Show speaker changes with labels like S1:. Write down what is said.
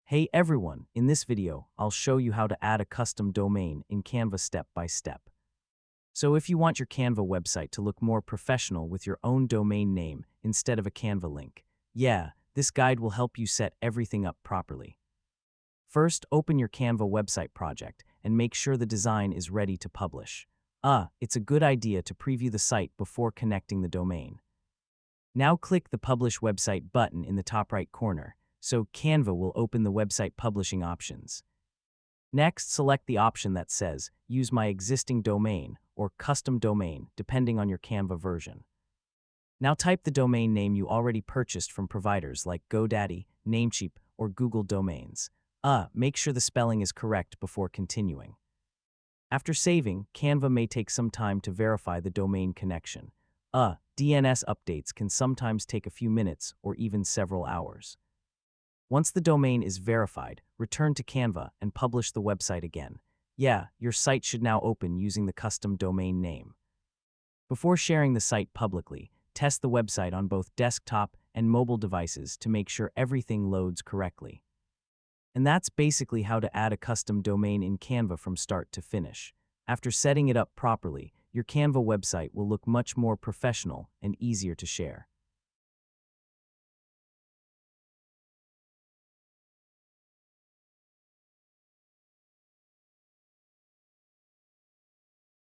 S1: Hey everyone, in this video, I'll show you how to add a custom domain in Canva step by step. So if you want your Canva website to look more professional with your own domain name instead of a Canva link, yeah, this guide will help you set everything up properly. First, open your Canva website project and make sure the design is ready to publish. It's a good idea to preview the site before connecting the domain. Now click the Publish Website button in the top right corner, so Canva will open the website publishing options. Next, select the option that says Use my existing domain or Custom Domain, depending on your Canva version. Now type the domain name you already purchased from providers like GoDaddy, Namecheap, or Google Domains. Make sure the spelling is correct before continuing. After saving, Canva may take some time to verify the domain connection. DNS updates can sometimes take a few minutes or even several hours. Once the domain is verified, return to Canva and publish the website again. Yeah, your site should now open using the custom domain name. Before sharing the site publicly, test the website on both desktop and mobile devices to make sure everything loads correctly. And that's basically how to add a custom domain in Canva from start to finish. After setting it up properly, your Canva website will look much more professional and easier to share.